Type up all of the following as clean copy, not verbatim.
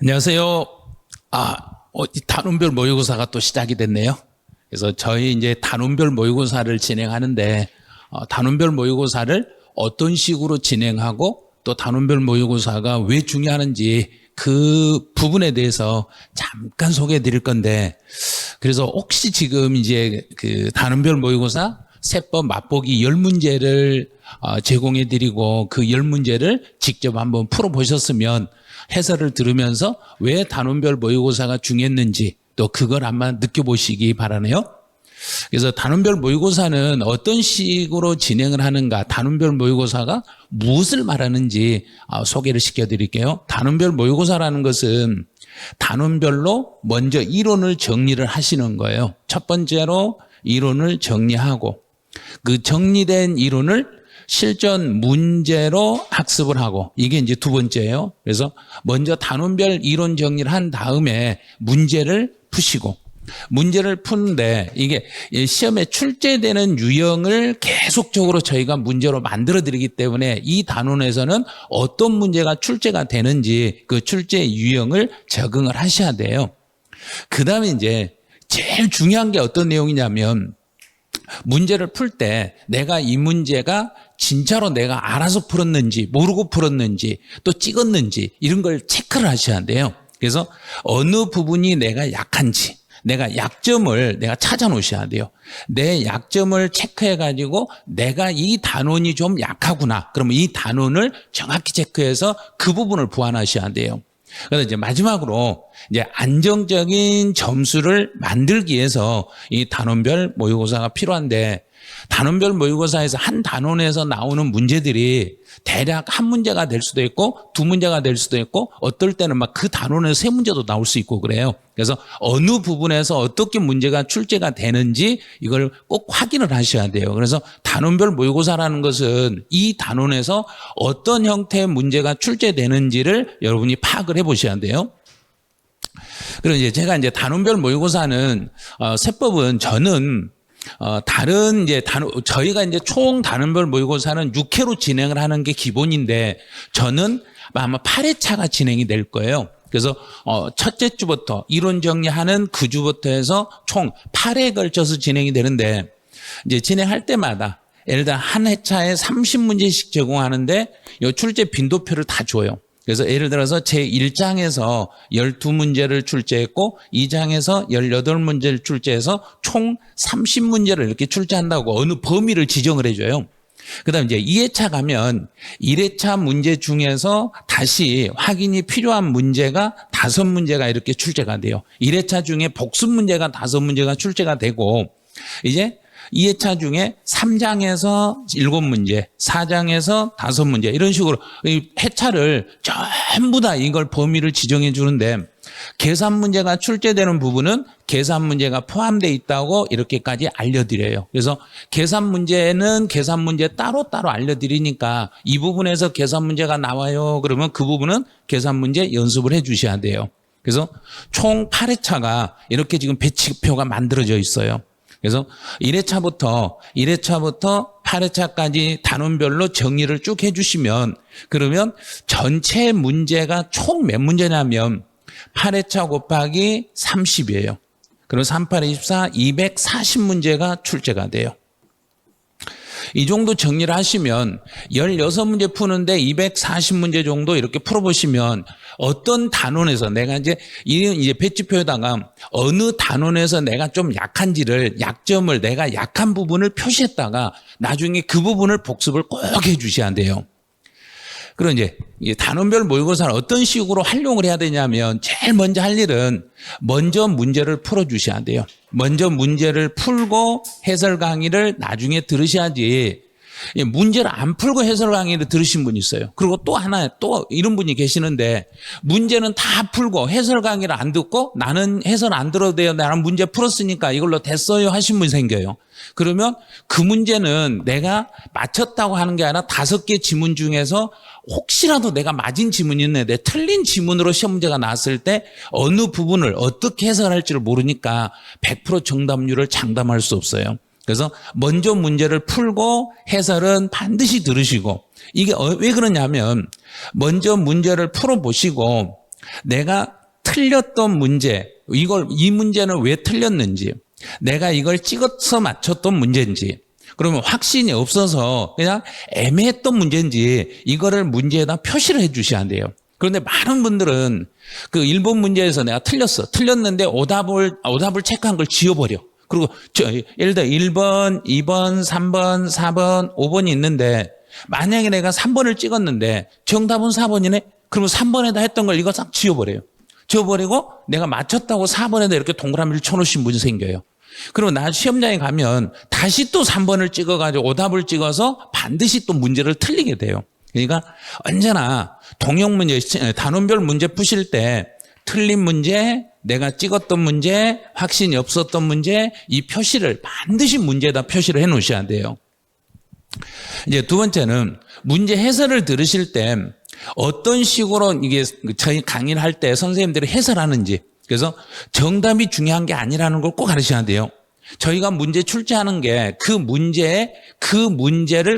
안녕하세요. 이 단원별 모의고사가 또 시작이 됐네요. 그래서 저희 이제 단원별 모의고사를 진행하는데, 단원별 모의고사를 어떤 식으로 진행하고 또 단원별 모의고사가 왜 중요한지 그 부분에 대해서 잠깐 소개해 드릴 건데, 그래서 혹시 지금 이제 그 단원별 모의고사 세법 맛보기 10문제를 제공해 드리고 그 10문제를 직접 한번 풀어 보셨으면 해설을 들으면서 왜 단원별 모의고사가 중요했는지 또 그걸 한번 느껴보시기 바라네요. 그래서 단원별 모의고사는 어떤 식으로 진행을 하는가, 단원별 모의고사가 무엇을 말하는지 소개를 시켜드릴게요. 단원별 모의고사라는 것은 단원별로 먼저 이론을 정리를 하시는 거예요. 첫 번째로 이론을 정리하고 그 정리된 이론을 실전 문제로 학습을 하고, 이게 이제 두 번째예요. 그래서 먼저 단원별 이론 정리를 한 다음에 문제를 푸시고, 문제를 푸는데 이게 시험에 출제되는 유형을 계속적으로 저희가 문제로 만들어 드리기 때문에 이 단원에서는 어떤 문제가 출제가 되는지 그 출제 유형을 적응을 하셔야 돼요. 그 다음에 이제 제일 중요한 게 어떤 내용이냐면, 문제를 풀 때 내가 이 문제가 진짜로 내가 알아서 풀었는지 모르고 풀었는지 또 찍었는지 이런 걸 체크를 하셔야 돼요. 그래서 어느 부분이 내가 약한지, 내가 약점을 내가 찾아 놓으셔야 돼요. 내 약점을 체크해 가지고 내가 이 단원이 좀 약하구나, 그러면 이 단원을 정확히 체크해서 그 부분을 보완하셔야 돼요. 그래서 이제 마지막으로 이제 안정적인 점수를 만들기 위해서 이 단원별 모의고사가 필요한데, 단원별 모의고사에서 한 단원에서 나오는 문제들이 대략 한 문제가 될 수도 있고 두 문제가 될 수도 있고 어떨 때는 막 그 단원에서 세 문제도 나올 수 있고 그래요. 그래서 어느 부분에서 어떻게 문제가 출제가 되는지 이걸 꼭 확인을 하셔야 돼요. 그래서 단원별 모의고사라는 것은 이 단원에서 어떤 형태의 문제가 출제되는지를 여러분이 파악을 해보셔야 돼요. 그리고 이제 제가 이제 단원별 모의고사는 세법은 저는 다른 이제 저희가 이제 총 단원별 모의고사는 6회로 진행을 하는 게 기본인데, 저는 아마 8회차가 진행이 될 거예요. 그래서 첫째 주부터 이론 정리하는 그 주부터 해서 총 8회에 걸쳐서 진행이 되는데, 이제 진행할 때마다 예를 들어 한 회차에 30문제씩 제공하는데 이 출제 빈도표를 다 줘요. 그래서 예를 들어서 제1장에서 12문제를 출제했고 2장에서 18문제를 출제해서 총 30문제를 이렇게 출제한다고 어느 범위를 지정을 해줘요. 그 다음에 이제 2회차 가면 1회차 문제 중에서 다시 확인이 필요한 문제가 5문제가 이렇게 출제가 돼요. 1회차 중에 복습 문제가 5문제가 출제가 되고, 이제 2회차 중에 3장에서 7문제, 4장에서 5문제 이런 식으로 이 회차를 전부 다 이걸 범위를 지정해 주는데, 계산 문제가 출제되는 부분은 계산 문제가 포함되어 있다고 이렇게까지 알려드려요. 그래서 계산 문제는 계산 문제 따로따로 알려드리니까 이 부분에서 계산 문제가 나와요. 그러면 그 부분은 계산 문제 연습을 해 주셔야 돼요. 그래서 총 8회차가 이렇게 지금 배치표가 만들어져 있어요. 그래서 1회차부터 8회차까지 단원별로 정리를 쭉 해주시면, 그러면 전체 문제가 총 몇 문제냐면 8회차 곱하기 30이에요. 그럼 38, 24, 240문제가 출제가 돼요. 이 정도 정리를 하시면 16문제 푸는데 240문제 정도 이렇게 풀어보시면 어떤 단원에서 내가 이제 배치표에다가 어느 단원에서 내가 좀 약한지를, 약점을, 내가 약한 부분을 표시했다가 나중에 그 부분을 복습을 꼭 해주셔야 돼요. 그럼 이제 단원별 모의고사를 어떤 식으로 활용을 해야 되냐면, 제일 먼저 할 일은 먼저 문제를 풀어주셔야 돼요. 먼저 문제를 풀고 해설 강의를 나중에 들으셔야지, 문제를 안 풀고 해설 강의를 들으신 분이 있어요. 그리고 또 하나, 또 이런 분이 계시는데, 문제는 다 풀고 해설 강의를 안 듣고 나는 해설 안 들어도 돼요, 나는 문제 풀었으니까 이걸로 됐어요 하신 분이 생겨요. 그러면 그 문제는 내가 맞췄다고 하는 게 아니라 5개 지문 중에서 혹시라도 내가 맞은 지문이 있는데 틀린 지문으로 시험 문제가 나왔을 때 어느 부분을 어떻게 해설할지를 모르니까 100% 정답률을 장담할 수 없어요. 그래서 먼저 문제를 풀고 해설은 반드시 들으시고, 이게 왜 그러냐면, 먼저 문제를 풀어보시고 내가 틀렸던 문제, 이 문제는 왜 틀렸는지, 내가 이걸 찍어서 맞췄던 문제인지, 그러면 확신이 없어서 그냥 애매했던 문제인지 이거를 문제에다 표시를 해 주셔야 돼요. 그런데 많은 분들은 그 1번 문제에서 내가 틀렸는데 오답을 체크한 걸 지워버려. 그리고 예를 들어 1번, 2번, 3번, 4번, 5번이 있는데 만약에 내가 3번을 찍었는데 정답은 4번이네? 그러면 3번에다 했던 걸 이거 싹 지워버려요. 지워버리고 내가 맞췄다고 4번에다 이렇게 동그라미를 쳐놓으신 분이 생겨요. 그리고 나 시험장에 가면 다시 또 3번을 찍어가지고 오답을 찍어서 반드시 또 문제를 틀리게 돼요. 그러니까 언제나 통역 문제, 단원별 문제 푸실 때 틀린 문제, 내가 찍었던 문제, 확신이 없었던 문제, 이 표시를 반드시 문제에다 표시를 해 놓으셔야 돼요. 이제 두 번째는 문제 해설을 들으실 때 어떤 식으로 이게 저희 강의를 할 때 선생님들이 해설하는지, 그래서 정답이 중요한 게 아니라는 걸 꼭 가르쳐야 돼요. 저희가 문제 출제하는 게 그 문제를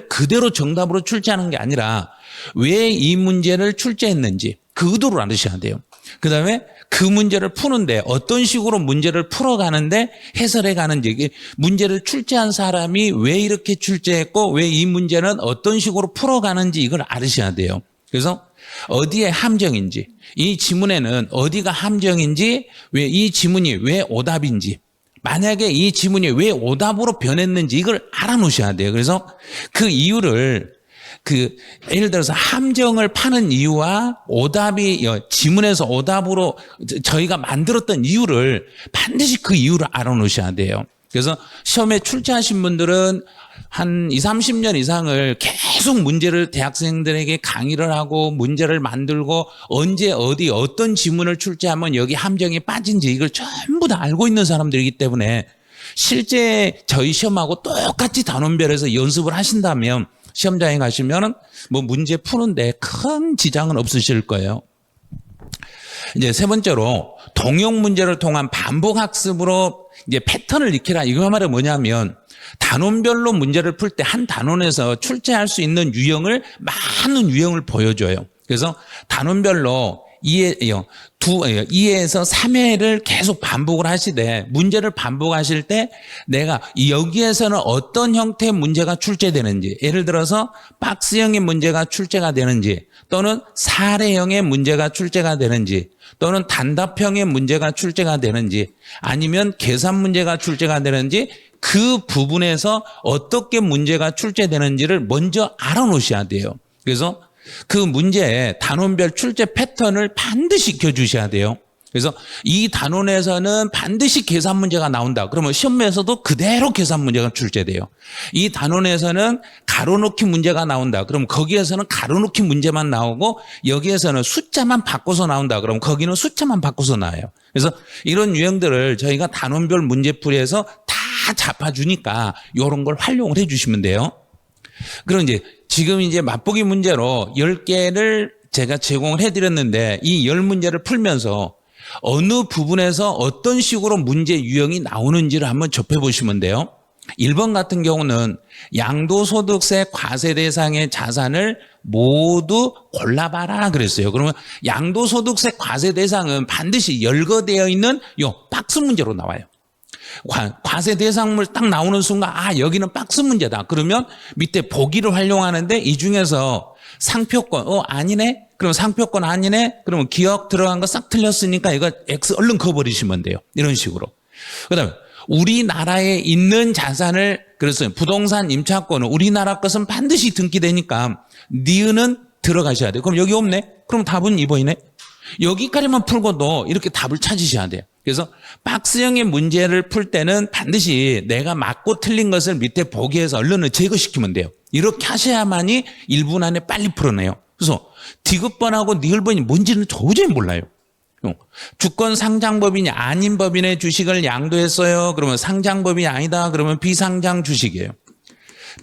그대로 정답으로 출제하는 게 아니라 왜 이 문제를 출제했는지 그 의도를 알으셔야 돼요. 그 다음에 그 문제를 푸는데 어떤 식으로 문제를 풀어가는데 해설해 가는지, 문제를 출제한 사람이 왜 이렇게 출제했고 왜 이 문제는 어떤 식으로 풀어가는지 이걸 알으셔야 돼요. 그래서 어디에 함정인지, 이 지문에는 어디가 함정인지, 왜 이 지문이 왜 오답인지, 만약에 이 지문이 왜 오답으로 변했는지 이걸 알아놓으셔야 돼요. 그래서 그 이유를 예를 들어서 함정을 파는 이유와 오답이 지문에서 오답으로 저희가 만들었던 이유를 반드시 그 이유를 알아놓으셔야 돼요. 그래서 시험에 출제하신 분들은 한 20, 30년 이상을 계속 문제를 대학생들에게 강의를 하고 문제를 만들고 언제 어떤 지문을 출제하면 여기 함정에 빠진지 이걸 전부 다 알고 있는 사람들이기 때문에 실제 저희 시험하고 똑같이 단원별에서 연습을 하신다면 시험장에 가시면 뭐 문제 푸는데 큰 지장은 없으실 거예요. 이제 세 번째로 동역 문제를 통한 반복 학습으로 이제 패턴을 익히라. 이거 말은 뭐냐면 단원별로 문제를 풀 때 한 단원에서 출제할 수 있는 많은 유형을 보여줘요. 그래서 단원별로 2회에서 3회를 계속 반복을 하시되 문제를 반복하실 때 내가 여기에서는 어떤 형태의 문제가 출제되는지, 예를 들어서 박스형의 문제가 출제가 되는지, 또는 사례형의 문제가 출제가 되는지, 또는 단답형의 문제가 출제가 되는지, 아니면 계산 문제가 출제가 되는지, 그 부분에서 어떻게 문제가 출제되는지를 먼저 알아놓으셔야 돼요. 그래서 그 문제의 단원별 출제 패턴을 반드시 익혀주셔야 돼요. 그래서 이 단원에서는 반드시 계산 문제가 나온다. 그러면 시험에서도 그대로 계산 문제가 출제돼요. 이 단원에서는 가로놓기 문제가 나온다. 그럼 거기에서는 가로놓기 문제만 나오고 여기에서는 숫자만 바꿔서 나온다. 그럼 거기는 숫자만 바꿔서 나와요. 그래서 이런 유형들을 저희가 단원별 문제풀이에서 다 잡아주니까 이런 걸 활용을 해주시면 돼요. 그럼 지금 맛보기 문제로 10개를 제가 제공을 해드렸는데 이 10문제를 풀면서 어느 부분에서 어떤 식으로 문제 유형이 나오는지를 한번 접해보시면 돼요. 1번 같은 경우는 양도소득세 과세 대상의 자산을 모두 골라봐라 그랬어요. 그러면 양도소득세 과세 대상은 반드시 열거되어 있는 요 박스 문제로 나와요. 과세 대상물 딱 나오는 순간 여기는 박스 문제다. 그러면 밑에 보기를 활용하는데 이 중에서 상표권 아니네? 그럼 상표권 아니네? 그러면 기억 들어간 거 싹 틀렸으니까 이거 X 얼른 그어버리시면 돼요. 이런 식으로. 그다음에 우리나라에 있는 자산을, 그래서 부동산 임차권은 우리나라 것은 반드시 등기되니까 니은은 들어가셔야 돼요. 그럼 여기 없네? 그럼 답은 2번이네? 여기까지만 풀고도 이렇게 답을 찾으셔야 돼요. 그래서 박스형의 문제를 풀 때는 반드시 내가 맞고 틀린 것을 밑에 보기에서 얼른 제거시키면 돼요. 이렇게 하셔야만이 1분 안에 빨리 풀어내요. 그래서 디귿번하고 니을번이 뭔지는 도저히 몰라요. 주권 상장법인이 아닌 법인의 주식을 양도했어요. 그러면 상장법인이 아니다. 그러면 비상장 주식이에요.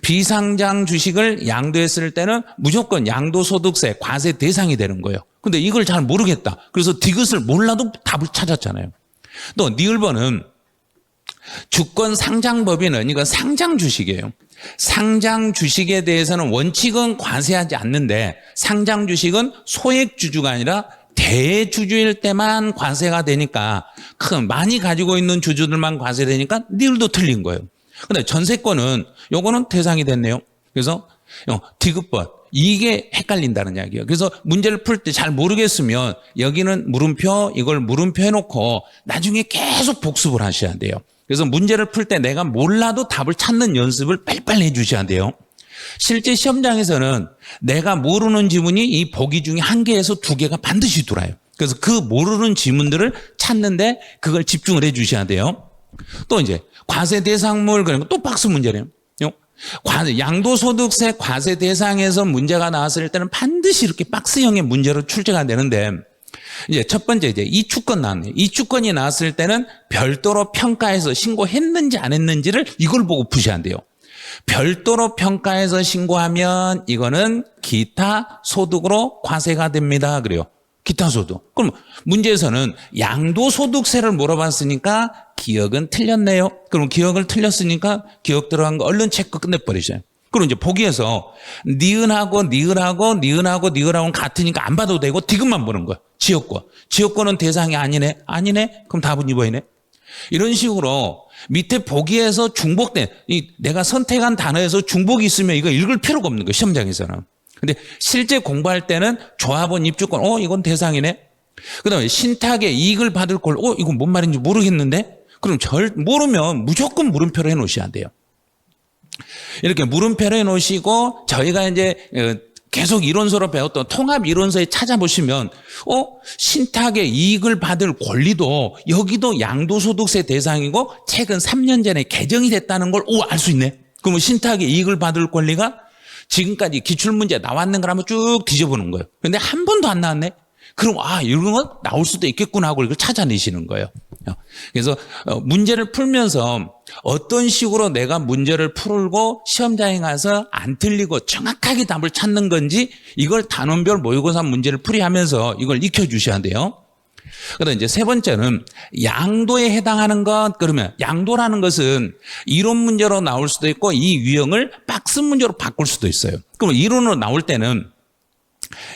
비상장 주식을 양도했을 때는 무조건 양도소득세 과세 대상이 되는 거예요. 근데 이걸 잘 모르겠다. 그래서 디귿을 몰라도 답을 찾았잖아요. 또 니을번은 주권 상장법인은 이거 상장 주식이에요. 상장 주식에 대해서는 원칙은 과세하지 않는데 상장 주식은 소액 주주가 아니라 대주주일 때만 과세가 되니까 많이 가지고 있는 주주들만 과세되니까 니들도 틀린 거예요. 근데 전세권은 요거는 대상이 됐네요. 그래서 디귿번 이게 헷갈린다는 이야기예요. 그래서 문제를 풀 때 잘 모르겠으면 여기는 물음표 이걸 물음표 해놓고 나중에 계속 복습을 하셔야 돼요. 그래서 문제를 풀 때 내가 몰라도 답을 찾는 연습을 빨리빨리 해주셔야 돼요. 실제 시험장에서는 내가 모르는 지문이 이 보기 중에 1개에서 2개가 반드시 돌아요. 그래서 그 모르는 지문들을 찾는데 그걸 집중을 해 주셔야 돼요. 또 이제 과세 대상물 그러니까 또 박스 문제래요. 양도소득세 과세 대상에서 문제가 나왔을 때는 반드시 이렇게 박스형의 문제로 출제가 되는데 이제 첫 번째 이제 이주권 나왔네요. 이주권이 나왔을 때는 별도로 평가해서 신고했는지 안 했는지를 이걸 보고 푸셔야 돼요. 별도로 평가해서 신고하면 이거는 기타 소득으로 과세가 됩니다. 그래요. 기타 소득. 그럼 문제에서는 양도소득세를 물어봤으니까 기억은 틀렸네요. 그럼 기억을 틀렸으니까 기억 들어간 거 얼른 체크 끝내버리셔요. 그럼 이제 보기에서 니은하고는 같으니까 안 봐도 되고 디귿만 보는 거예요. 지역권. 지역권은 대상이 아니네. 아니네. 그럼 답은 2번이네. 이런 식으로 밑에 보기에서 중복된 내가 선택한 단어에서 중복이 있으면 이거 읽을 필요가 없는 거예요. 시험장에서는. 근데 실제 공부할 때는 조합원 입주권 이건 대상이네. 그다음에 신탁의 이익을 받을 걸 이건 뭔 말인지 모르겠는데 그럼 모르면 무조건 물음표로 해놓으셔야 돼요. 이렇게 물음표로 해놓으시고 저희가 이제 계속 이론서로 배웠던 통합 이론서에 찾아보시면 신탁의 이익을 받을 권리도 여기도 양도소득세 대상이고 최근 3년 전에 개정이 됐다는 걸 알 수 있네. 그러면 신탁의 이익을 받을 권리가 지금까지 기출문제 나왔는가 한번 쭉 뒤져보는 거예요. 그런데 한 번도 안 나왔네. 그럼 이런 건 나올 수도 있겠구나 하고 이걸 찾아내시는 거예요. 그래서 문제를 풀면서 어떤 식으로 내가 문제를 풀고 시험장에 가서 안 틀리고 정확하게 답을 찾는 건지 이걸 단원별 모의고사 문제를 풀이하면서 이걸 익혀주셔야 돼요. 그다음 이제 세 번째는 양도에 해당하는 것. 그러면 양도라는 것은 이론 문제로 나올 수도 있고 이 유형을 박스 문제로 바꿀 수도 있어요. 그럼 이론으로 나올 때는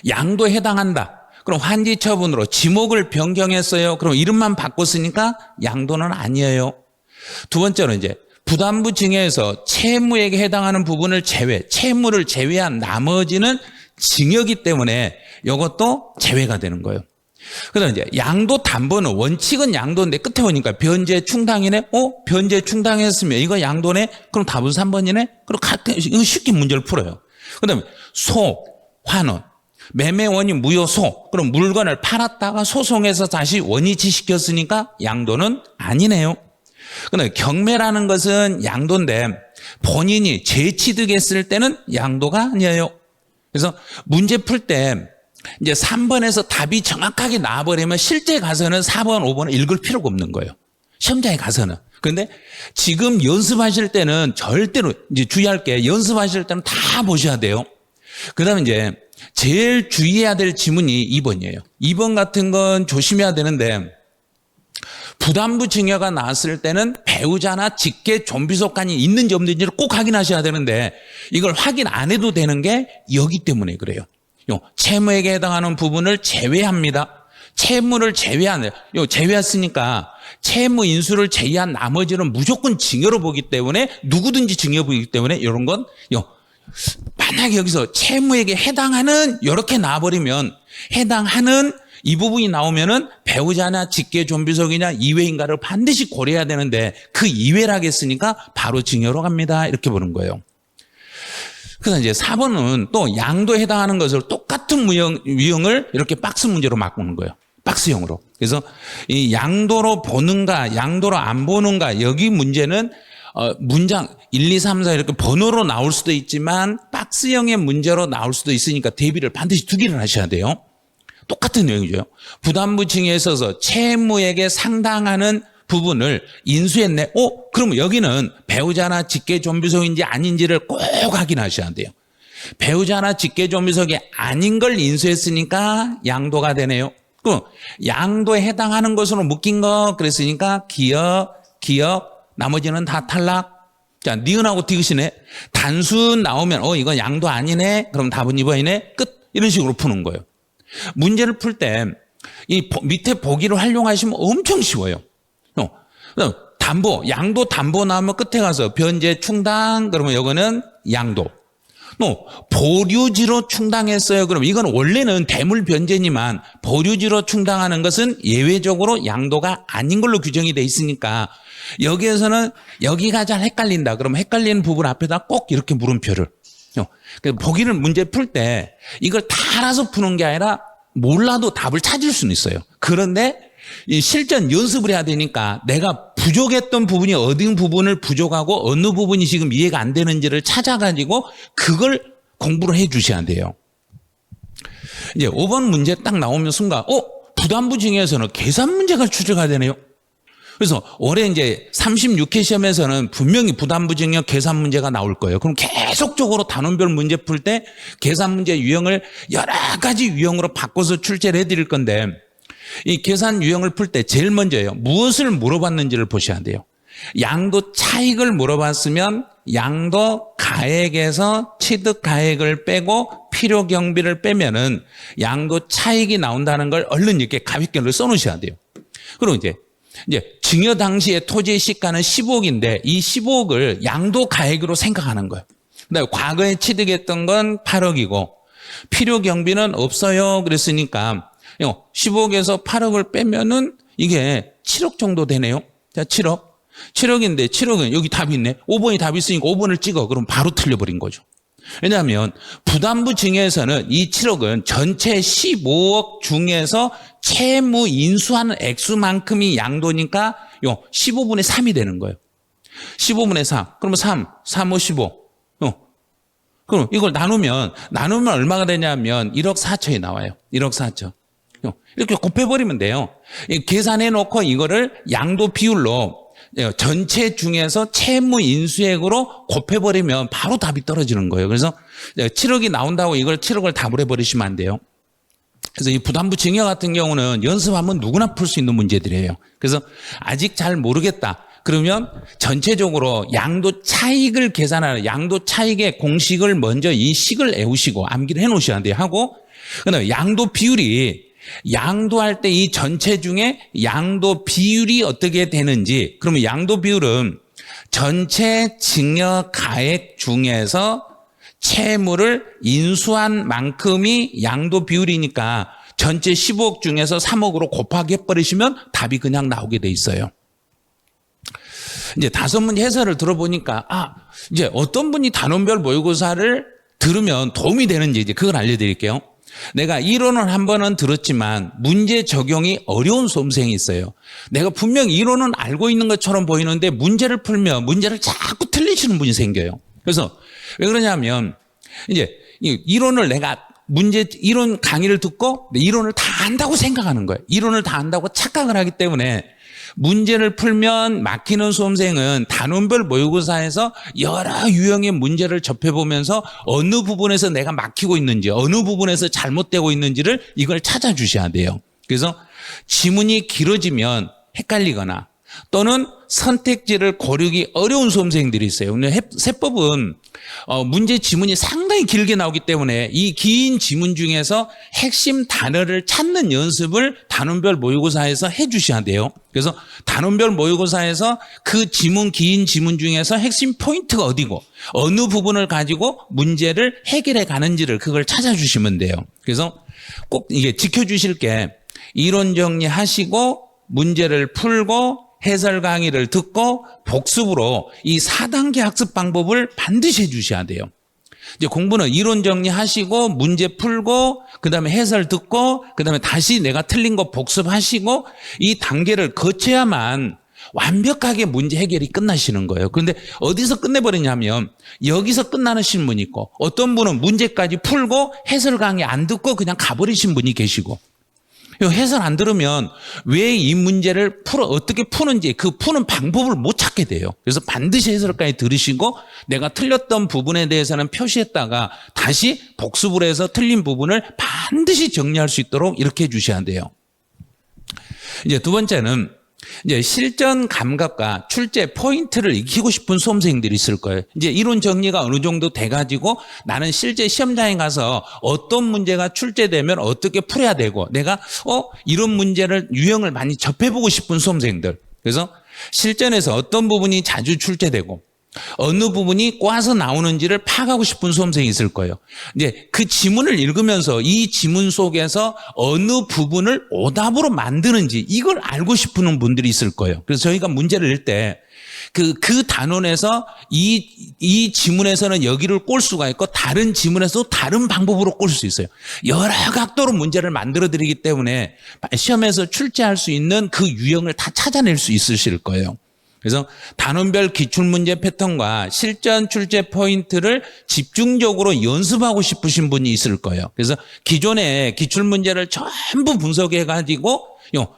양도에 해당한다. 그럼 환지 처분으로 지목을 변경했어요. 그럼 이름만 바꿨으니까 양도는 아니에요. 두 번째는 이제 부담부 징여에서 채무에게 해당하는 부분을 채무를 제외한 나머지는 징여기 때문에 이것도 제외가 되는 거예요. 그다음 이제 양도 담보는 원칙은 양도인데 끝에 보니까 변제 충당이네. 변제 충당했으면 이거 양도네. 그럼 답은 3번이네. 그럼 이거 쉽게 문제를 풀어요. 그다음에 환원. 매매 원인 무효소. 그럼 물건을 팔았다가 소송해서 다시 원위치 시켰으니까 양도는 아니네요. 그다음에 경매라는 것은 양도인데 본인이 재취득했을 때는 양도가 아니에요. 그래서 문제 풀 때 이제 3번에서 답이 정확하게 나와버리면 실제 가서는 4번, 5번을 읽을 필요가 없는 거예요. 시험장에 가서는. 그런데 지금 연습하실 때는 절대로 이제 주의할 게 연습하실 때는 다 보셔야 돼요. 그다음에 이제 제일 주의해야 될 지문이 2번이에요. 2번 같은 건 조심해야 되는데 부담부 증여가 나왔을 때는 배우자나 직계 존비속간이 있는지 없는지를 꼭 확인하셔야 되는데 이걸 확인 안 해도 되는 게 여기 때문에 그래요. 채무에게 해당하는 부분을 제외합니다. 채무를 제외했으니까 채무 인수를 제외한 나머지는 무조건 증여로 보기 때문에 누구든지 증여 보기 때문에 이런 건 만약에 여기서 채무에게 해당하는 이렇게 나와버리면 해당하는 이 부분이 나오면은 배우자나 직계 존비속이냐 이외인가를 반드시 고려해야 되는데 그 이외를 하겠으니까 바로 증여로 갑니다. 이렇게 보는 거예요. 그래서 이제 4번은 또 양도에 해당하는 것을 똑같은 유형을 이렇게 박스 문제로 바꾸는 거예요. 박스형으로. 그래서 이 양도로 보는가 양도로 안 보는가 여기 문제는 문장 1, 2, 3, 4 이렇게 번호로 나올 수도 있지만 박스형의 문제로 나올 수도 있으니까 대비를 반드시 2개를 하셔야 돼요. 똑같은 내용이죠. 부담부 징여에 있어서 채무에게 상당하는 부분을 인수했네. 그러면 여기는 배우자나 직계 존비속인지 아닌지를 꼭 확인하셔야 돼요. 배우자나 직계 존비속이 아닌 걸 인수했으니까 양도가 되네요. 그럼 양도에 해당하는 것으로 묶인 거 그랬으니까 기억 나머지는 다 탈락. 자, 니은하고 디귿이네. 단순 나오면 이건 양도 아니네. 그럼 답은 2번이네. 끝. 이런 식으로 푸는 거예요. 문제를 풀 때 밑에 보기를 활용하시면 엄청 쉬워요. 그다음 담보, 양도 담보 나오면 끝에 가서 변제 충당, 그러면 이거는 양도. 보류지로 충당했어요. 그럼 이건 원래는 대물 변제니만 보류지로 충당하는 것은 예외적으로 양도가 아닌 걸로 규정이 돼 있으니까 여기에서는 여기가 잘 헷갈린다. 그러면 헷갈리는 부분 앞에다 꼭 이렇게 물음표를. 보기를 문제 풀 때 이걸 다 알아서 푸는 게 아니라 몰라도 답을 찾을 수는 있어요. 그런데 이 실전 연습을 해야 되니까 내가 부족했던 부분이 어느 부분을 부족하고 어느 부분이 지금 이해가 안 되는지를 찾아가지고 그걸 공부를 해 주셔야 돼요. 이제 5번 문제 딱 나오면 순간 부담부 증여에서는 계산 문제가 출제가 되네요. 그래서 올해 이제 36회 시험에서는 분명히 부담부 증여 계산 문제가 나올 거예요. 그럼 계속적으로 단원별 문제 풀 때 계산 문제 유형을 여러 가지 유형으로 바꿔서 출제를 해드릴 건데 이 계산 유형을 풀 때 제일 먼저요. 무엇을 물어봤는지를 보셔야 돼요. 양도 차익을 물어봤으면 양도 가액에서 취득 가액을 빼고 필요 경비를 빼면은 양도 차익이 나온다는 걸 얼른 이렇게 가위결로 써놓으셔야 돼요. 그리고 이제 증여 당시에 토지의 시가는 15억인데 이 15억을 양도 가액으로 생각하는 거예요. 그다음에 과거에 취득했던 건 8억이고 필요 경비는 없어요. 그랬으니까 15억에서 8억을 빼면은 이게 7억 정도 되네요. 자, 7억. 7억인데 7억은 여기 답이 있네. 5번이 답이 있으니까 5번을 찍어. 그럼 바로 틀려버린 거죠. 왜냐하면 부담부 증여에서는 이 7억은 전체 15억 중에서 채무 인수하는 액수만큼이 양도니까 15분의 3이 되는 거예요. 15분의 3. 그러면 3, 5, 15. 그럼 이걸 나누면 얼마가 되냐면 1억 4천이 나와요. 1억 4천. 이렇게 곱해버리면 돼요. 계산해 놓고 이거를 양도 비율로 전체 중에서 채무 인수액으로 곱해버리면 바로 답이 떨어지는 거예요. 그래서 7억이 나온다고 이걸 7억을 답을 해버리시면 안 돼요. 그래서 이 부담부 증여 같은 경우는 연습하면 누구나 풀 수 있는 문제들이에요. 그래서 아직 잘 모르겠다. 그러면 전체적으로 양도 차익을 계산하는 양도 차익의 공식을 먼저 이 식을 외우시고 암기를 해 놓으셔야 돼요. 하고 그다음에 양도 비율이 양도할 때 이 전체 중에 양도 비율이 어떻게 되는지 그러면 양도 비율은 전체 증여 가액 중에서 채무를 인수한 만큼이 양도 비율이니까 전체 15억 중에서 3억으로 곱하기 해버리시면 답이 그냥 나오게 돼 있어요. 이제 5문제 해설을 들어보니까 이제 어떤 분이 단원별 모의고사를 들으면 도움이 되는지 이제 그걸 알려드릴게요. 내가 이론은 한 번은 들었지만 문제 적용이 어려운 수험생이 있어요. 내가 분명히 이론은 알고 있는 것처럼 보이는데 문제를 풀면 문제를 자꾸 틀리시는 분이 생겨요. 그래서 왜 그러냐면 이제 이론을 내가 이론 강의를 듣고 이론을 다 안다고 생각하는 거예요. 이론을 다 안다고 착각을 하기 때문에 문제를 풀면 막히는 수험생은 단원별 모의고사에서 여러 유형의 문제를 접해보면서 어느 부분에서 내가 막히고 있는지 어느 부분에서 잘못되고 있는지를 이걸 찾아주셔야 돼요. 그래서 지문이 길어지면 헷갈리거나 또는 선택지를 고르기 어려운 수험생들이 있어요. 근데 세법은 문제 지문이 상당히 길게 나오기 때문에 이 긴 지문 중에서 핵심 단어를 찾는 연습을 단원별 모의고사에서 해 주셔야 돼요. 그래서 단원별 모의고사에서 그 긴 지문 중에서 핵심 포인트가 어디고 어느 부분을 가지고 문제를 해결해 가는지를 그걸 찾아주시면 돼요. 그래서 꼭 이게 지켜주실 게 이론 정리하시고 문제를 풀고 해설 강의를 듣고 복습으로 이 4단계 학습 방법을 반드시 해주셔야 돼요. 이제 공부는 이론 정리하시고 문제 풀고 그다음에 해설 듣고 그다음에 다시 내가 틀린 거 복습하시고 이 단계를 거쳐야만 완벽하게 문제 해결이 끝나시는 거예요. 그런데 어디서 끝내버리냐면 여기서 끝나신 분이 있고 어떤 분은 문제까지 풀고 해설 강의 안 듣고 그냥 가버리신 분이 계시고 해설 안 들으면 왜 이 문제를 어떻게 푸는지 그 푸는 방법을 못 찾게 돼요. 그래서 반드시 해설까지 들으시고 내가 틀렸던 부분에 대해서는 표시했다가 다시 복습을 해서 틀린 부분을 반드시 정리할 수 있도록 이렇게 해주셔야 돼요. 이제 두 번째는 이제 실전 감각과 출제 포인트를 익히고 싶은 수험생들이 있을 거예요. 이제 이론 정리가 어느 정도 돼가지고 나는 실제 시험장에 가서 어떤 문제가 출제되면 어떻게 풀어야 되고 내가 이런 문제를 유형을 많이 접해보고 싶은 수험생들. 그래서 실전에서 어떤 부분이 자주 출제되고 어느 부분이 꽈서 나오는지를 파악하고 싶은 수험생이 있을 거예요. 이제 그 지문을 읽으면서 이 지문 속에서 어느 부분을 오답으로 만드는지 이걸 알고 싶은 분들이 있을 거예요. 그래서 저희가 문제를 낼 때 그 단원에서 이 지문에서는 여기를 꼴 수가 있고 다른 지문에서 다른 방법으로 꼴 수 있어요. 여러 각도로 문제를 만들어 드리기 때문에 시험에서 출제할 수 있는 그 유형을 다 찾아낼 수 있으실 거예요. 그래서 단원별 기출문제 패턴과 실전 출제 포인트를 집중적으로 연습하고 싶으신 분이 있을 거예요. 그래서 기존의 기출문제를 전부 분석해가지고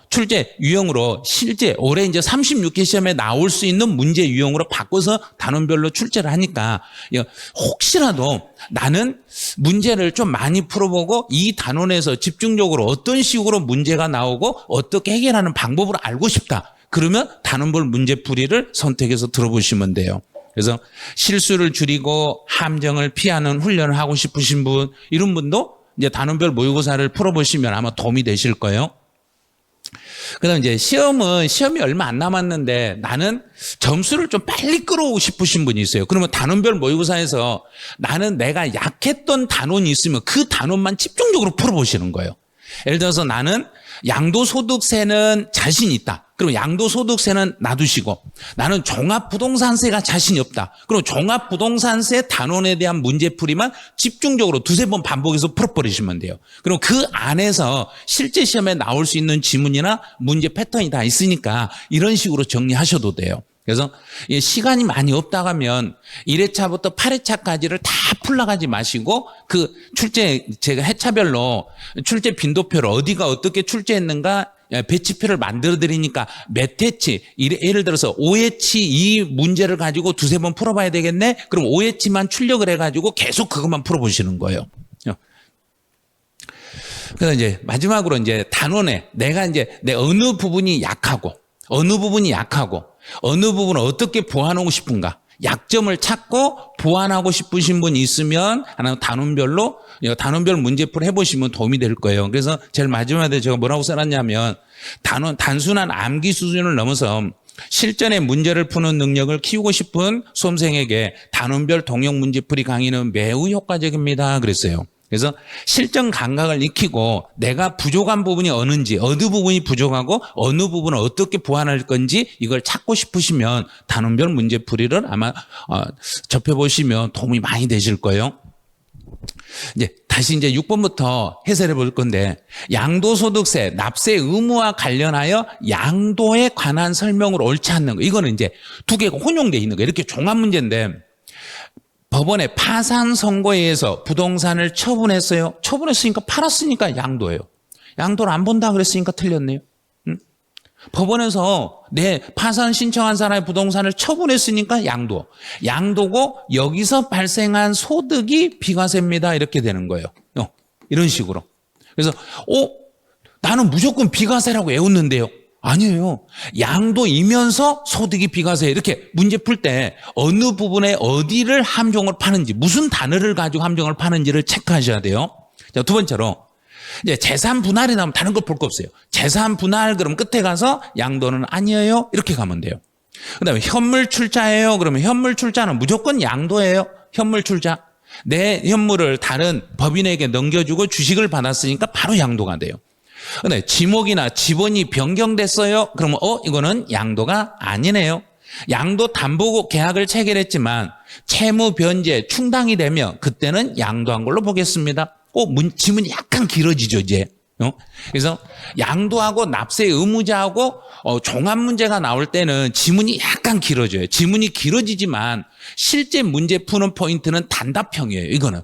출제 유형으로 실제 올해 이제 36회 시험에 나올 수 있는 문제 유형으로 바꿔서 단원별로 출제를 하니까 혹시라도 나는 문제를 좀 많이 풀어보고 이 단원에서 집중적으로 어떤 식으로 문제가 나오고 어떻게 해결하는 방법을 알고 싶다. 그러면 단원별 문제풀이를 선택해서 들어보시면 돼요. 그래서 실수를 줄이고 함정을 피하는 훈련을 하고 싶으신 분, 이런 분도 이제 단원별 모의고사를 풀어보시면 아마 도움이 되실 거예요. 그다음 이제 시험이 얼마 안 남았는데 나는 점수를 좀 빨리 끌어오고 싶으신 분이 있어요. 그러면 단원별 모의고사에서 나는 내가 약했던 단원이 있으면 그 단원만 집중적으로 풀어보시는 거예요. 예를 들어서 나는 양도소득세는 자신 있다. 그럼 양도소득세는 놔두시고 나는 종합부동산세가 자신이 없다. 그럼 종합부동산세 단원에 대한 문제풀이만 집중적으로 두세 번 반복해서 풀어버리시면 돼요. 그럼 그 안에서 실제 시험에 나올 수 있는 지문이나 문제 패턴이 다 있으니까 이런 식으로 정리하셔도 돼요. 그래서 시간이 많이 없다 하면 1회차부터 8회차까지를 다 풀러가지 마시고 그 출제 제가 회차별로 출제 빈도표를 어디가 어떻게 출제했는가 배치표를 만들어 드리니까 몇 회치 예를 들어서 5회치 이 문제를 가지고 두세 번 풀어봐야 되겠네. 그럼 5회치만 출력을 해가지고 계속 그것만 풀어보시는 거예요. 그래서 이제 마지막으로 이제 단원에 내가 이제 내 어느 부분이 약하고 어느 부분을 어떻게 보완하고 싶은가. 약점을 찾고 보완하고 싶으신 분이 있으면 하나 단원별 문제풀이 해보시면 도움이 될 거예요. 그래서 제일 마지막에 제가 뭐라고 써놨냐면 단순한 암기 수준을 넘어서 실전의 문제를 푸는 능력을 키우고 싶은 수험생에게 단원별 동형 문제풀이 강의는 매우 효과적입니다. 그랬어요. 그래서 실전 감각을 익히고 내가 부족한 부분이 어느 부분이 부족하고 어느 부분을 어떻게 보완할 건지 이걸 찾고 싶으시면 단원별 문제풀이를 아마 접해보시면 도움이 많이 되실 거예요. 다시 이제 6번부터 해설해 볼 건데 양도소득세, 납세 의무와 관련하여 양도에 관한 설명을 옳지 않는 거. 이거는 이제 두 개가 혼용되어 있는 거. 이렇게 종합 문제인데 법원에 파산 선고에서 부동산을 처분했어요. 처분했으니까 팔았으니까 양도예요. 양도를 안 본다 그랬으니까 틀렸네요. 법원에서 내 파산 신청한 사람의 부동산을 처분했으니까 양도고 여기서 발생한 소득이 비과세입니다. 이렇게 되는 거예요. 이런 식으로. 그래서 나는 무조건 비과세라고 외웠는데요. 아니에요. 양도이면서 소득이 비과세. 이렇게 문제 풀 때 어느 부분에 어디를 함정을 파는지, 무슨 단어를 가지고 함정을 파는지를 체크하셔야 돼요. 자, 두 번째로 이제 재산 분할이 나오면 다른 걸 볼 거 없어요. 재산 분할 그럼 끝에 가서 양도는 아니에요. 이렇게 가면 돼요. 그다음에 현물 출자예요. 그러면 현물 출자는 무조건 양도예요. 현물 출자. 내 현물을 다른 법인에게 넘겨주고 주식을 받았으니까 바로 양도가 돼요. 근데 지목이나 지번이 변경됐어요. 그러면 이거는 양도가 아니네요. 양도 담보 계약을 체결했지만 채무 변제 충당이 되면 그때는 양도한 걸로 보겠습니다. 지문이 약간 길어지죠, 이제. 그래서 양도하고 납세 의무자하고 종합 문제가 나올 때는 지문이 약간 길어져요. 지문이 길어지지만 실제 문제 푸는 포인트는 단답형이에요, 이거는.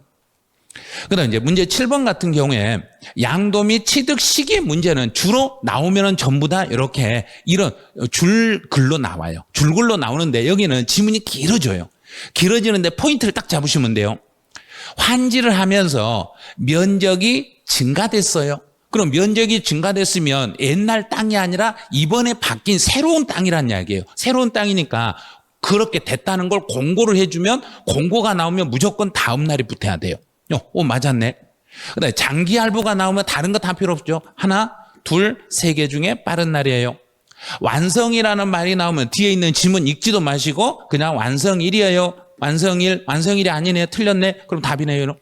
그다음 이제 문제 7번 같은 경우에 양도 및 취득 시기 문제는 주로 나오면은 전부 다 이렇게 이런 줄글로 나와요. 줄글로 나오는데 여기는 지문이 길어져요. 길어지는데 포인트를 딱 잡으시면 돼요. 환지를 하면서 면적이 증가됐어요. 그럼 면적이 증가됐으면 옛날 땅이 아니라 이번에 바뀐 새로운 땅이란 이야기예요. 새로운 땅이니까 그렇게 됐다는 걸 공고를 해주면 공고가 나오면 무조건 다음 날이 붙어야 돼요. 맞았네. 그다음에 장기 할부가 나오면 다른 거 다 필요 없죠. 하나, 둘, 세 개 중에 빠른 날이에요. 완성이라는 말이 나오면 뒤에 있는 지문 읽지도 마시고 그냥 완성일이에요. 완성일이 아니네. 틀렸네. 그럼 답이네요.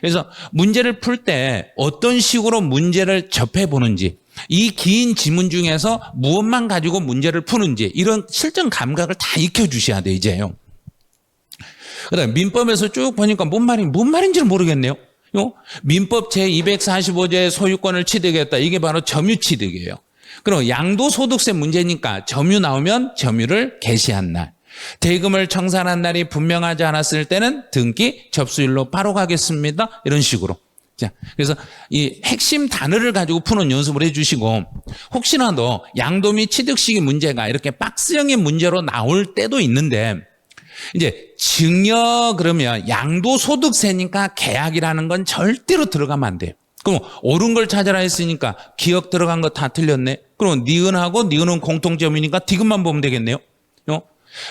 그래서 문제를 풀 때 어떤 식으로 문제를 접해보는지, 이 긴 지문 중에서 무엇만 가지고 문제를 푸는지 이런 실전 감각을 다 익혀주셔야 돼요. 이제요. 그다음에 민법에서 쭉 보니까 뭔 말인지를 모르겠네요. 민법 제245조의 소유권을 취득했다. 이게 바로 점유취득이에요. 그럼 양도소득세 문제니까 점유 나오면 점유를 개시한 날, 대금을 청산한 날이 분명하지 않았을 때는 등기 접수일로 바로 가겠습니다. 이런 식으로. 자, 그래서 이 핵심 단어를 가지고 푸는 연습을 해주시고, 혹시라도 양도 및 취득 시기 문제가 이렇게 박스형의 문제로 나올 때도 있는데, 이제 증여 그러면 양도소득세니까 계약이라는 건 절대로 들어가면 안 돼요. 그럼 옳은 걸 찾아라 했으니까 기억 들어간 거 다 틀렸네. 그럼 니은하고 니은은 공통점이니까 디귿만 보면 되겠네요.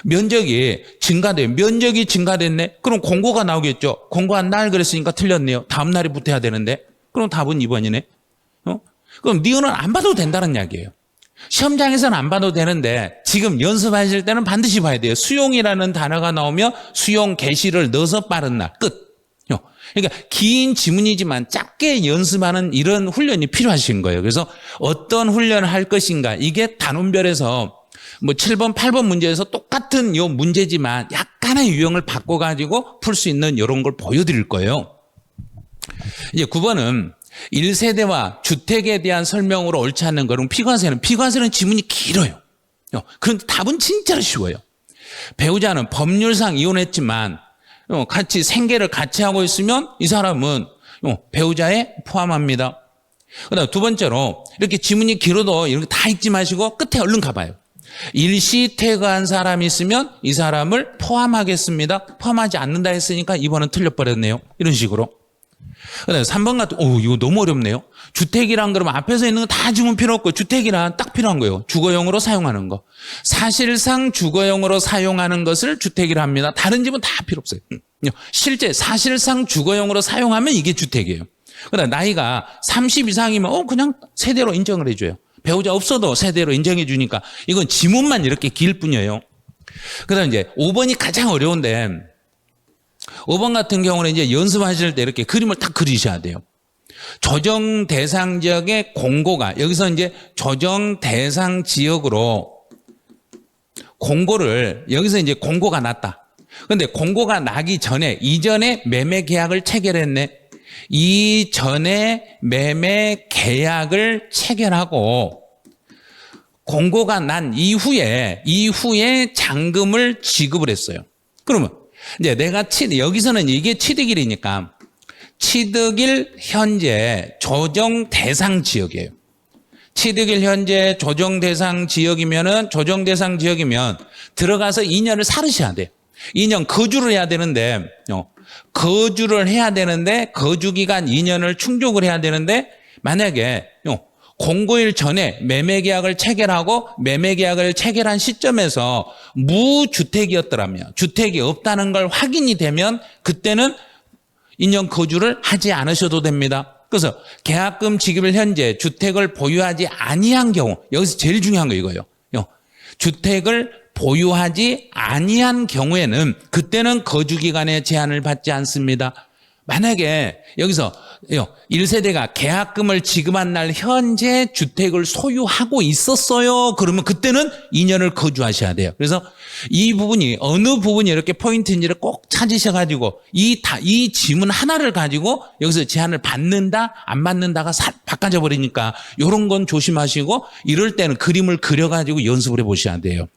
면적이 증가돼요. 면적이 증가됐네. 그럼 공고가 나오겠죠. 공고한 날 그랬으니까 틀렸네요. 다음 날이 붙어야 되는데. 그럼 답은 2번이네. 그럼 니은은 안 봐도 된다는 이야기예요. 시험장에서는 안 봐도 되는데 지금 연습하실 때는 반드시 봐야 돼요. 수용이라는 단어가 나오면 수용 개시를 넣어서 빠른 날 끝. 그러니까 긴 지문이지만 짧게 연습하는 이런 훈련이 필요하신 거예요. 그래서 어떤 훈련을 할 것인가, 이게 단원별에서 뭐 7번, 8번 문제에서 똑같은 요 문제지만 약간의 유형을 바꿔가지고 풀 수 있는 이런 걸 보여드릴 거예요. 이제 9번은 1세대와 주택에 대한 설명으로 옳지 않는 거는 피과세는 지문이 길어요. 그런데 답은 진짜로 쉬워요. 배우자는 법률상 이혼했지만 같이 생계를 같이 하고 있으면 이 사람은 배우자에 포함합니다. 그다음 두 번째로 이렇게 지문이 길어도 이렇게 다 읽지 마시고 끝에 얼른 가봐요. 일시 퇴거한 사람이 있으면 이 사람을 포함하겠습니다. 포함하지 않는다 했으니까 2번은 틀려버렸네요. 이런 식으로. 그다음에 3번 같은, 이거 너무 어렵네요. 주택이란 그러면 앞에서 있는 거 다 지문 필요 없고 주택이란 딱 필요한 거예요. 주거용으로 사용하는 거. 사실상 주거용으로 사용하는 것을 주택이라 합니다. 다른 집은 다 필요 없어요. 실제 사실상 주거용으로 사용하면 이게 주택이에요. 그다음 나이가 30 이상이면 그냥 세대로 인정을 해줘요. 배우자 없어도 세대로 인정해 주니까 이건 지문만 이렇게 길 뿐이에요. 그다음 이제 5번이 가장 어려운데 5번 같은 경우는 이제 연습하실 때 이렇게 그림을 딱 그리셔야 돼요. 조정 대상 지역의 공고가, 여기서 이제 조정 대상 지역으로 공고를, 여기서 이제 공고가 났다. 근데 공고가 나기 전에, 이전에 매매 계약을 체결했네. 이전에 매매 계약을 체결하고 공고가 난 이후에 잔금을 지급을 했어요. 그러면 이제 내가 여기서는 이게 취득일이니까 취득일 현재 조정 대상 지역이에요. 취득일 현재 조정 대상 지역이면 들어가서 2년을 살으셔야 돼요. 2년 거주를 해야 되는데 거주기간 2년을 충족을 해야 되는데 만약에 공고일 전에 매매계약을 체결하고 매매계약을 체결한 시점에서 무주택이었더라면, 주택이 없다는 걸 확인이 되면 그때는 2년 거주를 하지 않으셔도 됩니다. 그래서 계약금 지급일 현재 주택을 보유하지 아니한 경우, 여기서 제일 중요한 거 이거예요. 주택을 보유하지 아니한 경우에는 그때는 거주기간의 제한을 받지 않습니다. 만약에 여기서 1세대가 계약금을 지급한 날 현재 주택을 소유하고 있었어요. 그러면 그때는 2년을 거주하셔야 돼요. 그래서 이 부분이 어느 부분이 이렇게 포인트인지를 꼭 찾으셔가지고 이 지문 하나를 가지고 여기서 제한을 받는다 안 받는다가 바꿔져 버리니까 이런 건 조심하시고 이럴 때는 그림을 그려가지고 연습을 해보셔야 돼요.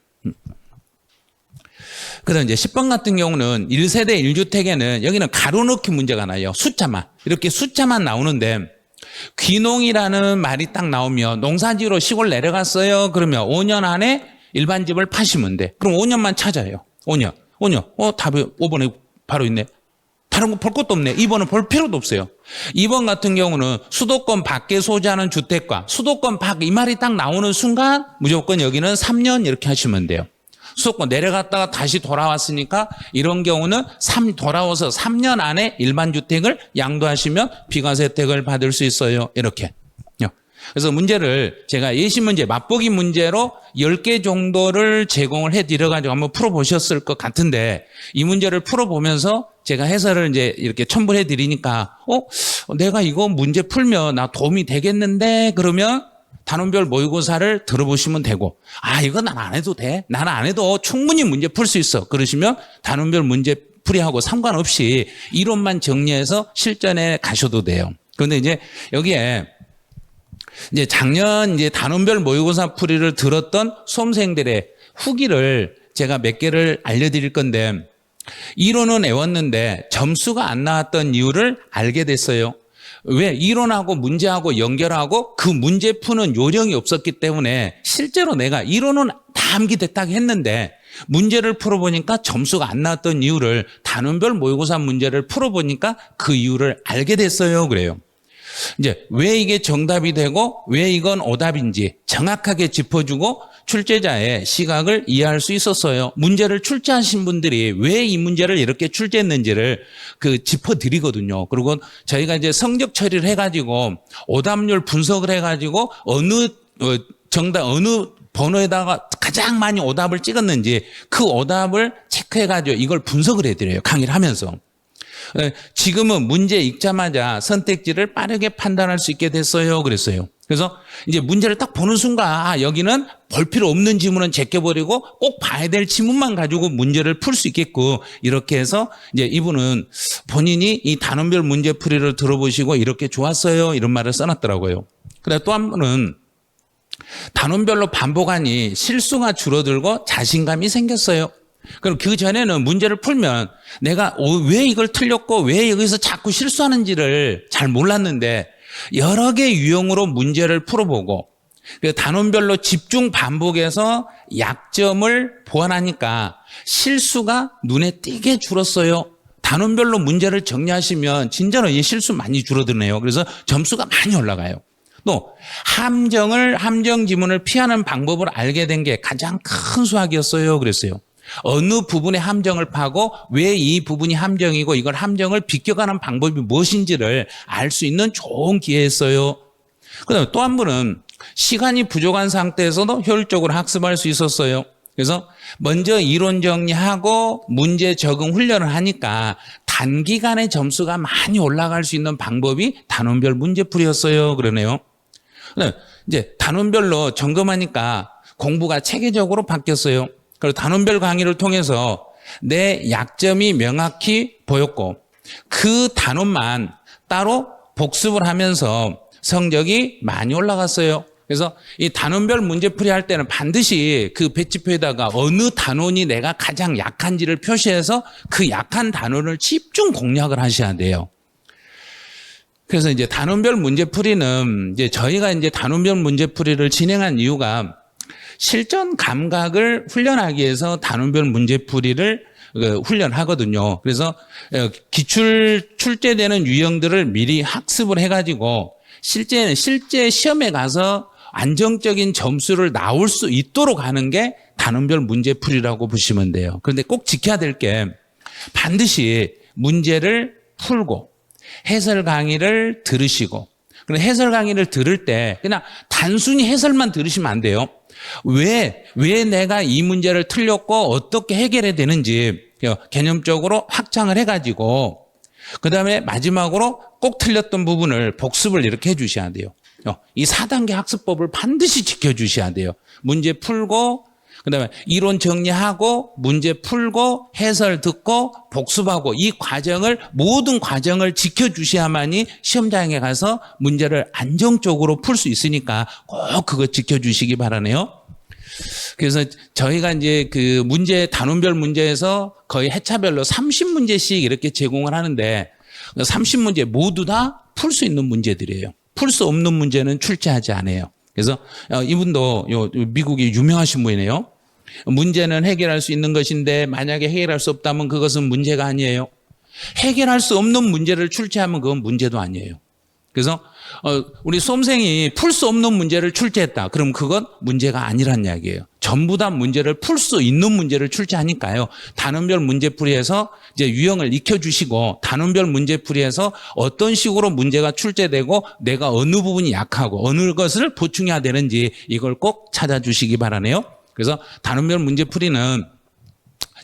그다음 이제 10번 같은 경우는 1세대 1주택에는 여기는 가로넣기 문제가 나요. 이렇게 숫자만 나오는데 귀농이라는 말이 딱 나오면 농사지로 시골 내려갔어요. 그러면 5년 안에 일반 집을 파시면 돼. 그럼 5년만 찾아요. 5년. 답이 5번에 바로 있네. 다른 거 볼 것도 없네. 2번은 볼 필요도 없어요. 2번 같은 경우는 수도권 밖에 소지하는 주택과 수도권 밖 이 말이 딱 나오는 순간 무조건 여기는 3년 이렇게 하시면 돼요. 수도권 내려갔다가 다시 돌아왔으니까 이런 경우는 돌아와서 3년 안에 일반 주택을 양도하시면 비과세 혜택을 받을 수 있어요. 이렇게. 그래서 문제를 제가 예시 문제, 맛보기 문제로 10개 정도를 제공을 해드려가지고 한번 풀어보셨을 것 같은데 이 문제를 풀어보면서 제가 해설을 이제 이렇게 첨부해 드리니까 내가 이거 문제 풀면 나 도움이 되겠는데 그러면 단원별 모의고사를 들어보시면 되고 이거 난 안 해도 돼. 나는 안 해도 충분히 문제 풀 수 있어. 그러시면 단원별 문제 풀이하고 상관없이 이론만 정리해서 실전에 가셔도 돼요. 그런데 이제 여기에 이제 작년 이제 단원별 모의고사 풀이를 들었던 수험생들의 후기를 제가 몇 개를 알려드릴 건데 이론은 외웠는데 점수가 안 나왔던 이유를 알게 됐어요. 왜? 이론하고 문제하고 연결하고 그 문제 푸는 요령이 없었기 때문에 실제로 내가 이론은 다 암기됐다고 했는데 문제를 풀어보니까 점수가 안 나왔던 이유를 단원별 모의고사 문제를 풀어보니까 그 이유를 알게 됐어요. 그래요. 이제 왜 이게 정답이 되고 왜 이건 오답인지 정확하게 짚어주고 출제자의 시각을 이해할 수 있었어요. 문제를 출제하신 분들이 왜 이 문제를 이렇게 출제했는지를 짚어드리거든요. 그리고 저희가 이제 성적 처리를 해가지고 오답률 분석을 해가지고 어느 번호에다가 가장 많이 오답을 찍었는지 그 오답을 체크해가지고 이걸 분석을 해드려요. 강의를 하면서. 지금은 문제 읽자마자 선택지를 빠르게 판단할 수 있게 됐어요. 그랬어요. 그래서 이제 문제를 딱 보는 순간 여기는 볼 필요 없는 지문은 제껴버리고 꼭 봐야 될 지문만 가지고 문제를 풀 수 있겠고 이렇게 해서 이제 이분은 본인이 이 단원별 문제풀이를 들어보시고 이렇게 좋았어요. 이런 말을 써놨더라고요. 그다음 또 한 분은 단원별로 반복하니 실수가 줄어들고 자신감이 생겼어요. 그럼 그 전에는 문제를 풀면 내가 왜 이걸 틀렸고 왜 여기서 자꾸 실수하는지를 잘 몰랐는데 여러 개 유형으로 문제를 풀어보고 단원별로 집중 반복해서 약점을 보완하니까 실수가 눈에 띄게 줄었어요. 단원별로 문제를 정리하시면 진짜로 이 실수 많이 줄어드네요. 그래서 점수가 많이 올라가요. 또 함정 지문을 피하는 방법을 알게 된 게 가장 큰 수학이었어요. 그랬어요. 어느 부분의 함정을 파고 왜 이 부분이 함정이고 이걸 함정을 비껴가는 방법이 무엇인지를 알 수 있는 좋은 기회였어요. 그다음에 또 한 분은 시간이 부족한 상태에서도 효율적으로 학습할 수 있었어요. 그래서 먼저 이론 정리하고 문제 적응 훈련을 하니까 단기간에 점수가 많이 올라갈 수 있는 방법이 단원별 문제풀이였어요. 그러네요. 이제 단원별로 점검하니까 공부가 체계적으로 바뀌었어요. 그리고 단원별 강의를 통해서 내 약점이 명확히 보였고 그 단원만 따로 복습을 하면서 성적이 많이 올라갔어요. 그래서 이 단원별 문제풀이 할 때는 반드시 그 배치표에다가 어느 단원이 내가 가장 약한지를 표시해서 그 약한 단원을 집중 공략을 하셔야 돼요. 그래서 이제 단원별 문제풀이는 이제 저희가 이제 단원별 문제풀이를 진행한 이유가 실전 감각을 훈련하기 위해서 단원별 문제풀이를 훈련하거든요. 그래서 기출 출제되는 유형들을 미리 학습을 해가지고 실제 시험에 가서 안정적인 점수를 나올 수 있도록 하는 게 단원별 문제풀이라고 보시면 돼요. 그런데 꼭 지켜야 될 게 반드시 문제를 풀고 해설 강의를 들으시고 그리고 해설 강의를 들을 때 그냥 단순히 해설만 들으시면 안 돼요. 왜 내가 이 문제를 틀렸고 어떻게 해결해야 되는지 개념적으로 확장을 해가지고 그 다음에 마지막으로 꼭 틀렸던 부분을 복습을 이렇게 해주셔야 돼요. 이 4단계 학습법을 반드시 지켜주셔야 돼요. 문제 풀고 그 다음에 이론 정리하고 문제 풀고 해설 듣고 복습하고 이 과정을 모든 과정을 지켜주셔야만이 시험장에 가서 문제를 안정적으로 풀 수 있으니까 꼭 그거 지켜주시기 바라네요. 그래서 저희가 이제 그 문제 단원별 문제에서 거의 회차별로 30문제씩 이렇게 제공을 하는데 30문제 모두 다 풀 수 있는 문제들이에요. 풀 수 없는 문제는 출제하지 않아요. 그래서 이분도 미국이 유명하신 분이네요. 문제는 해결할 수 있는 것인데 만약에 해결할 수 없다면 그것은 문제가 아니에요. 해결할 수 없는 문제를 출제하면 그건 문제도 아니에요. 그래서 우리 수험생이 풀 수 없는 문제를 출제했다. 그럼 그건 문제가 아니란 이야기예요. 전부 다 문제를 풀 수 있는 문제를 출제하니까요. 단원별 문제풀이에서 이제 유형을 익혀주시고 단원별 문제풀이에서 어떤 식으로 문제가 출제되고 내가 어느 부분이 약하고 어느 것을 보충해야 되는지 이걸 꼭 찾아주시기 바라네요. 그래서 단원별 문제풀이는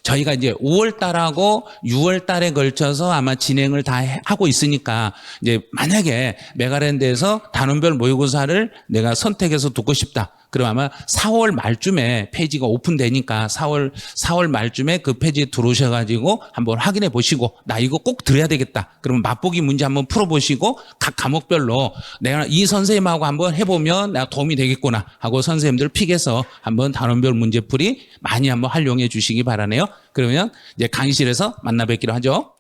저희가 이제 5월 달하고 6월 달에 걸쳐서 아마 진행을 다 하고 있으니까 이제 만약에 메가랜드에서 단원별 모의고사를 내가 선택해서 듣고 싶다. 그럼 아마 4월 말쯤에 페이지가 오픈되니까 4월 말쯤에 그 페이지에 들어오셔가지고 한번 확인해 보시고 나 이거 꼭 들어야 되겠다. 그러면 맛보기 문제 한번 풀어보시고 각 과목별로 내가 이 선생님하고 한번 해보면 내가 도움이 되겠구나 하고 선생님들 픽해서 한번 단원별 문제풀이 많이 한번 활용해 주시기 바라네요. 그러면 이제 강의실에서 만나 뵙기로 하죠.